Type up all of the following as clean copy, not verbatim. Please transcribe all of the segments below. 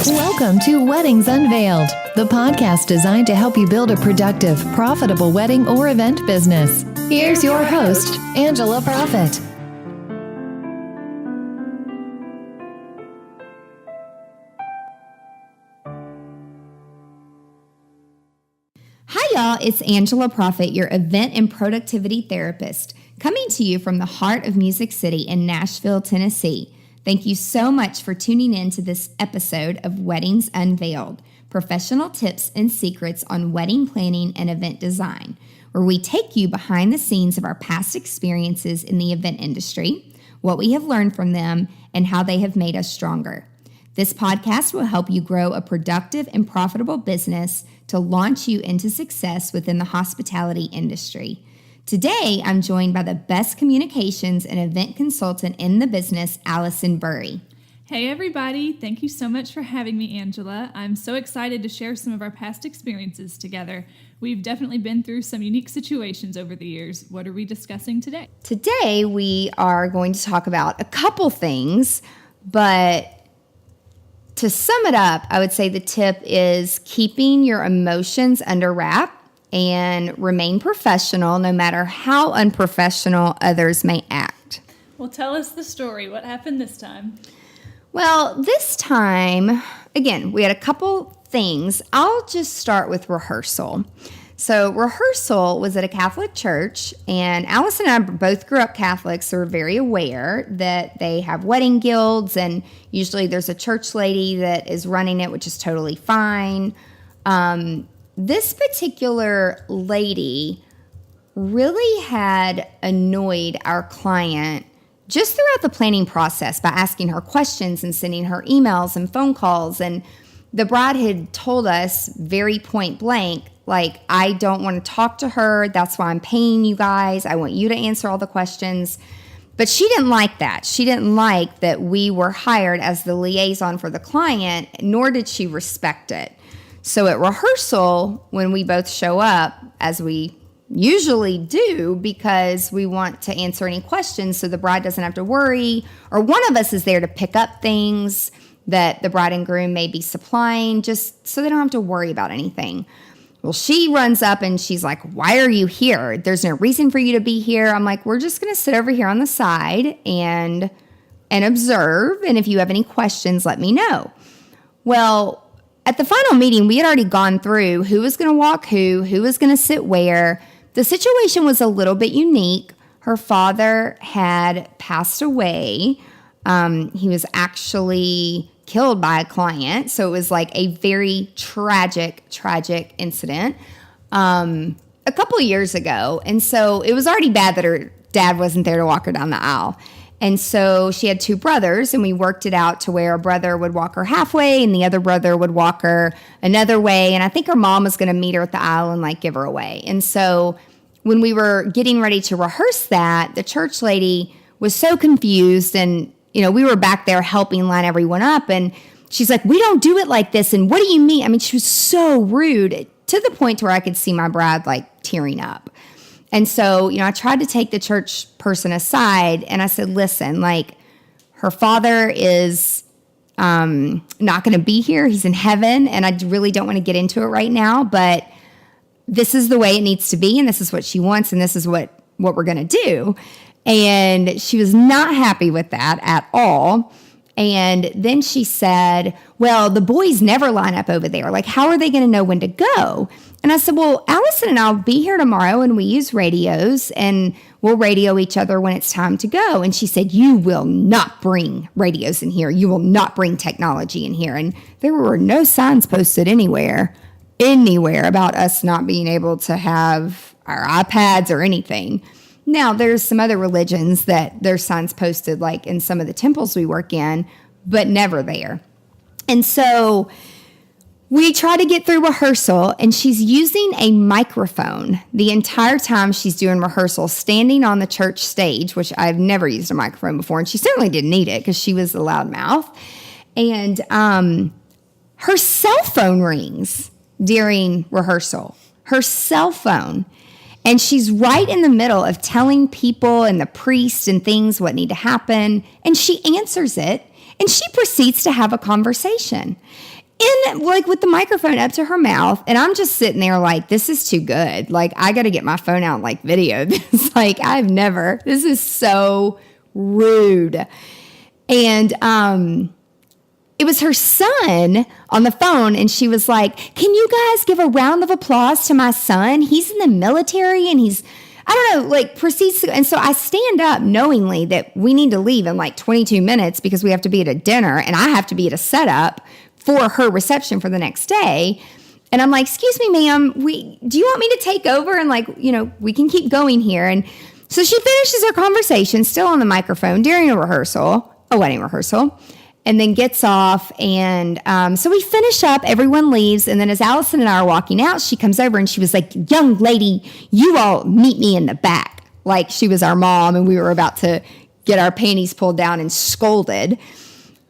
Welcome to Weddings Unveiled, the podcast designed to help you build a productive, profitable wedding or event business. Here's your host, Angela Profit. Hi, y'all. It's Angela Profit, your event and productivity therapist, coming to you from the heart of Music City in Nashville, Tennessee. Thank you so much for tuning in to this episode of Weddings Unveiled, professional tips and secrets on wedding planning and event design, where we take you behind the scenes of our past experiences in the event industry, what we have learned from them, and how they have made us stronger. This podcast will help you grow a productive and profitable business to launch you into success within the hospitality industry. Today, I'm joined by the best communications and event consultant in the business, Alison Burry. Hey everybody, thank you so much for having me, Angela. I'm so excited to share some of our past experiences together. We've definitely been through some unique situations over the years. What are we discussing today? Today, we are going to talk about a couple things, but to sum it up, I would say the tip is keeping your emotions under wrap and remain professional no matter how unprofessional others may act. Well, tell us the story. What happened this time? Well, this time, again, we had a couple things. I'll just start with rehearsal. So rehearsal was at a Catholic church, and Alison and I both grew up Catholic, so we're very aware that they have wedding guilds, and usually there's a church lady that is running it, which is totally fine. This particular lady really had annoyed our client just throughout the planning process by asking her questions and sending her emails and phone calls. And the bride had told us very point blank, like, I don't want to talk to her. That's why I'm paying you guys. I want you to answer all the questions. But she didn't like that. She didn't like that we were hired as the liaison for the client, nor did she respect it. So at rehearsal, when we both show up, as we usually do, because we want to answer any questions so the bride doesn't have to worry, or one of us is there to pick up things that the bride and groom may be supplying, just so they don't have to worry about anything. Well, she runs up and she's like, why are you here? There's no reason for you to be here. I'm like, we're just going to sit over here on the side and observe. And if you have any questions, let me know. Well, at the final meeting, we had already gone through who was going to walk who was going to sit where. The situation was a little bit unique. Her father had passed away. He was actually killed by a client. So it was like a very tragic incident a couple of years ago. And so it was already bad that her dad wasn't there to walk her down the aisle. And so she had two brothers, and we worked it out to where a brother would walk her halfway and the other brother would walk her another way. And I think her mom was going to meet her at the aisle and like give her away. And so when we were getting ready to rehearse that, the church lady was so confused, and we were back there helping line everyone up, and she's like, we don't do it like this. And what do you mean? I mean, she was so rude to the point where I could see my bride like tearing up. And so, I tried to take the church person aside, and I said, listen, like, her father is not going to be here. He's in heaven, and I really don't want to get into it right now, but this is the way it needs to be, and this is what she wants, and this is what we're going to do. And she was not happy with that at all. And then she said, well, the boys never line up over there. Like, how are they going to know when to go? And I said, well, Alison and I will be here tomorrow, and we use radios, and we'll radio each other when it's time to go. And she said, you will not bring radios in here. You will not bring technology in here. And there were no signs posted anywhere about us not being able to have our iPads or anything. Now, there's some other religions that there's signs posted, like in some of the temples we work in, but never there. And so we try to get through rehearsal, and she's using a microphone the entire time she's doing rehearsal, standing on the church stage, which I've never used a microphone before, and she certainly didn't need it because she was a loudmouth. And her cell phone rings during rehearsal. Her cell phone. And she's right in the middle of telling people and the priest and things what need to happen. And she answers it. And she proceeds to have a conversation with the microphone up to her mouth. And I'm just sitting there like, this is too good. Like, I got to get my phone out and like video this. Like, this is so rude. And, it was her son on the phone, and she was like, can you guys give a round of applause to my son? He's in the military, and proceeds to, and so I stand up knowingly that we need to leave in like 22 minutes because we have to be at a dinner, and I have to be at a setup for her reception for the next day. And I'm like, excuse me, ma'am, do you want me to take over? And like, we can keep going here. And so she finishes her conversation still on the microphone during a wedding rehearsal. And then gets off, and so we finish up, everyone leaves, and then as Alison and I are walking out, she comes over and she was like, young lady, you all meet me in the back. Like she was our mom, and we were about to get our panties pulled down and scolded.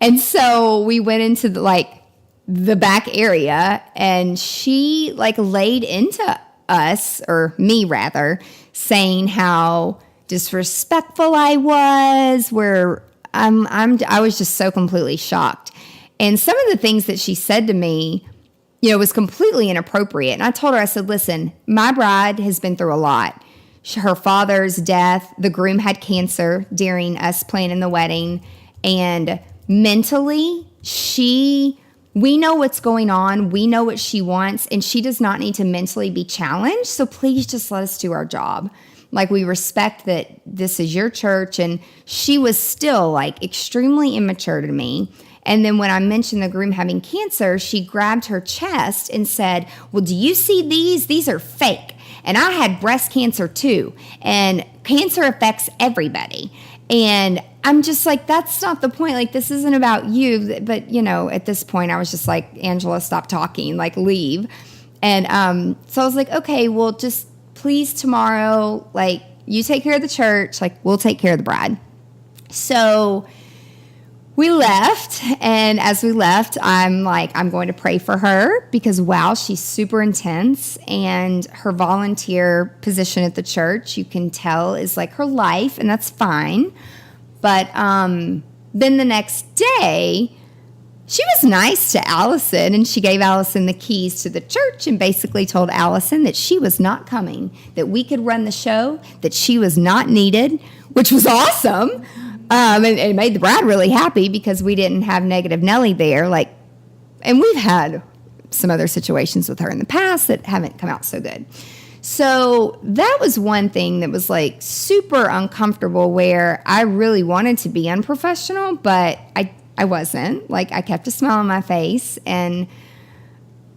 And so we went into the back area, and she like laid into us, or me rather, saying how disrespectful I was, I was just so completely shocked. And some of the things that she said to me, was completely inappropriate. And I told her, I said, listen, my bride has been through a lot. Her father's death, the groom had cancer during us planning the wedding. And mentally, we know what's going on. We know what she wants, and she does not need to mentally be challenged. So please just let us do our job. Like, we respect that this is your church. And she was still like extremely immature to me. And then when I mentioned the groom having cancer, she grabbed her chest and said, well, do you see these? These are fake. And I had breast cancer too. And cancer affects everybody. And I'm just like, that's not the point. Like, this isn't about you. But, at this point I was just like, Angela, stop talking, like leave. And so I was like, okay, well, just please tomorrow, like, you take care of the church, like, we'll take care of the bride. So we left, and as we left, I'm like, I'm going to pray for her because, wow, she's super intense, and her volunteer position at the church, you can tell, is like her life, and that's fine. But then the next day, she was nice to Alison, and she gave Alison the keys to the church and basically told Alison that she was not coming, that we could run the show, that she was not needed, which was awesome. And it made the bride really happy because we didn't have negative Nellie there. And we've had some other situations with her in the past that haven't come out so good. So that was one thing that was like super uncomfortable, where I really wanted to be unprofessional, but I wasn't. Like, I kept a smile on my face, and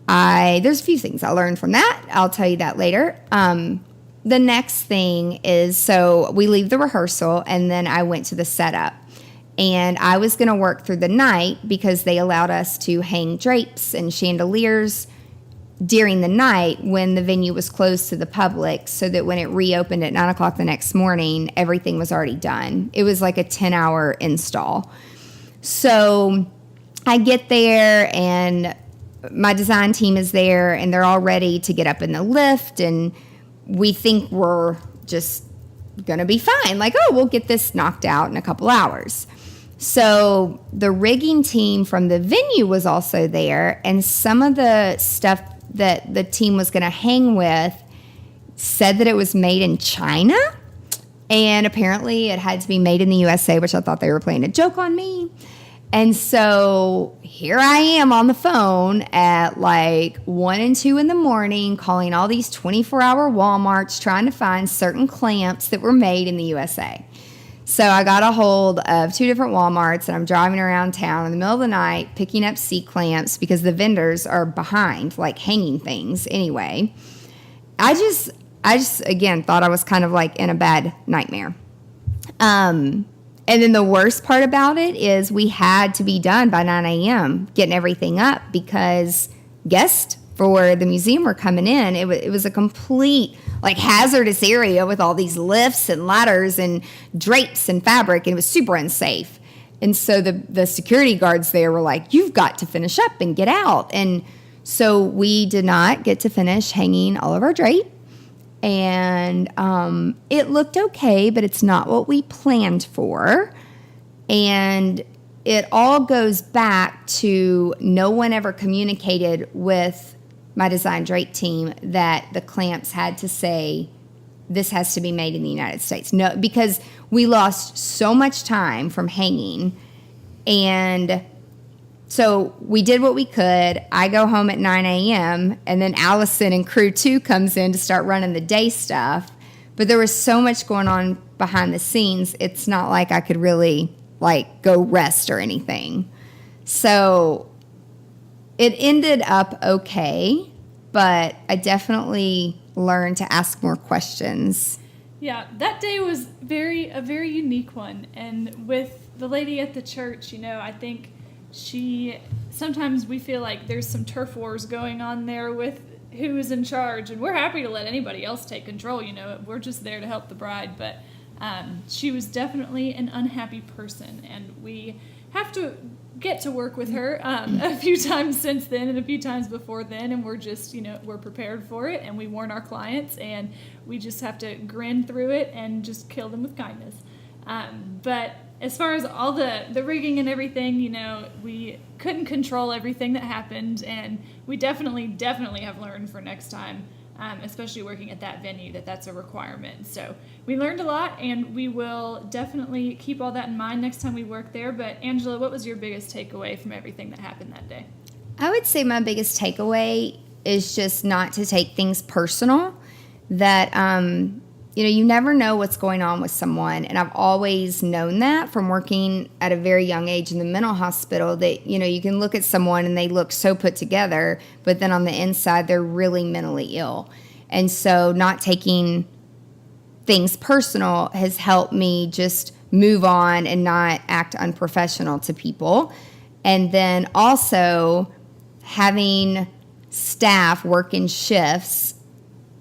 there's a few things I learned from that. I'll tell you that later. The next thing is, so we leave the rehearsal, and then I went to the setup, and I was going to work through the night because they allowed us to hang drapes and chandeliers during the night when the venue was closed to the public, so that when it reopened at 9 o'clock the next morning, everything was already done. It was like a 10-hour install. So I get there, and my design team is there, and they're all ready to get up in the lift, and we think we're just going to be fine. Like, oh, we'll get this knocked out in a couple hours. So the rigging team from the venue was also there, and some of the stuff that the team was going to hang with said that it was made in China, and apparently it had to be made in the USA, which I thought they were playing a joke on me. And so here I am on the phone at like 1 and 2 in the morning, calling all these 24-hour Walmarts, trying to find certain clamps that were made in the USA. So I got a hold of 2 different Walmarts, and I'm driving around town in the middle of the night picking up C-clamps because the vendors are behind, like hanging things anyway. I just again thought I was kind of like in a bad nightmare. And then the worst part about it is we had to be done by 9 a.m. getting everything up because guests for the museum were coming in. It was a complete like hazardous area with all these lifts and ladders and drapes and fabric, and it was super unsafe. And so the security guards there were like, you've got to finish up and get out. And so we did not get to finish hanging all of our drape. And it looked okay, but it's not what we planned for. And it all goes back to no one ever communicated with my design drape team that the clamps had to say, this has to be made in the United States. No, because we lost so much time from hanging. And so we did what we could. I go home at 9 a.m. and then Alison and crew 2 comes in to start running the day stuff. But there was so much going on behind the scenes. It's not like I could really go rest or anything. So it ended up okay, but I definitely learned to ask more questions. Yeah, that day was a very unique one. And with the lady at the church, I think sometimes we feel like there's some turf wars going on there with who is in charge, and we're happy to let anybody else take control. We're just there to help the bride, but she was definitely an unhappy person, and we have to get to work with her a few times since then and a few times before then, and we're just, we're prepared for it, and we warn our clients, and we just have to grin through it and just kill them with kindness. But as far as all the rigging and everything, we couldn't control everything that happened, and we definitely have learned for next time, especially working at that venue, that's a requirement. So we learned a lot, and we will definitely keep all that in mind next time we work there. But Angela, what was your biggest takeaway from everything that happened that day? I would say my biggest takeaway is just not to take things personal, that you never know what's going on with someone. And I've always known that from working at a very young age in the mental hospital, that, you can look at someone and they look so put together, but then on the inside, they're really mentally ill. And so not taking things personal has helped me just move on and not act unprofessional to people. And then also having staff work in shifts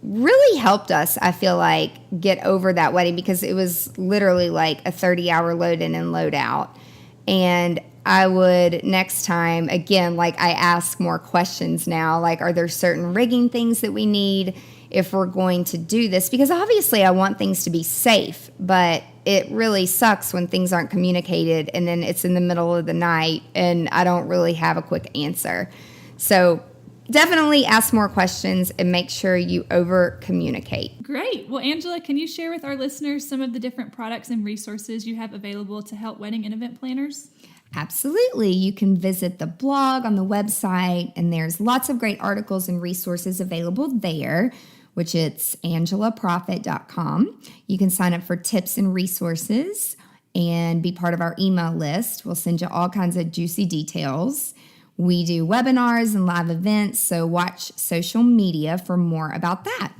really helped us, I feel like, get over that wedding, because it was literally like a 30-hour load in and load out. And I would next time, again, I ask more questions now, are there certain rigging things that we need if we're going to do this? Because obviously I want things to be safe, but it really sucks when things aren't communicated and then it's in the middle of the night and I don't really have a quick answer. So definitely ask more questions and make sure you over-communicate. Great. Well, Angela, can you share with our listeners some of the different products and resources you have available to help wedding and event planners? Absolutely. You can visit the blog on the website, and there's lots of great articles and resources available there, which it's angelaprofit.com. You can sign up for tips and resources and be part of our email list. We'll send you all kinds of juicy details. We do webinars and live events, so watch social media for more about that.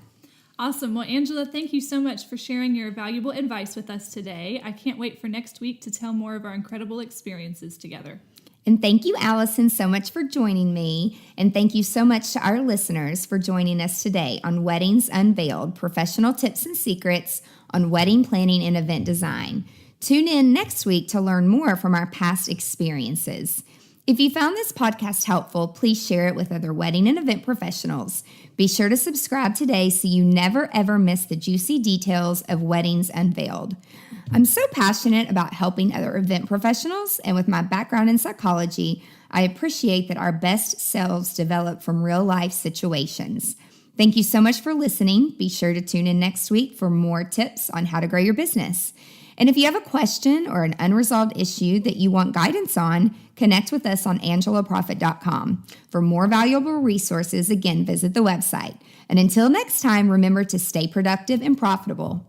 Awesome. Well, Angela, thank you so much for sharing your valuable advice with us today. I can't wait for next week to tell more of our incredible experiences together. And thank you, Alison, so much for joining me. And thank you so much to our listeners for joining us today on Weddings Unveiled, professional tips and secrets on wedding planning and event design. Tune in next week to learn more from our past experiences. If you found this podcast helpful, please share it with other wedding and event professionals. Be sure to subscribe today so you never, ever miss the juicy details of Weddings Unveiled. I'm so passionate about helping other event professionals, and with my background in psychology, I appreciate that our best selves develop from real-life situations. Thank you so much for listening. Be sure to tune in next week for more tips on how to grow your business. And if you have a question or an unresolved issue that you want guidance on, connect with us on angelaprofit.com. For more valuable resources, again, visit the website. And until next time, remember to stay productive and profitable.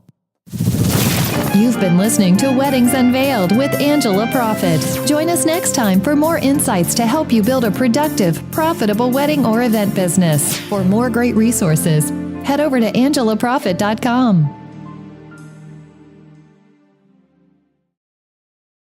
You've been listening to Weddings Unveiled with Angela Profit. Join us next time for more insights to help you build a productive, profitable wedding or event business. For more great resources, head over to angelaprofit.com.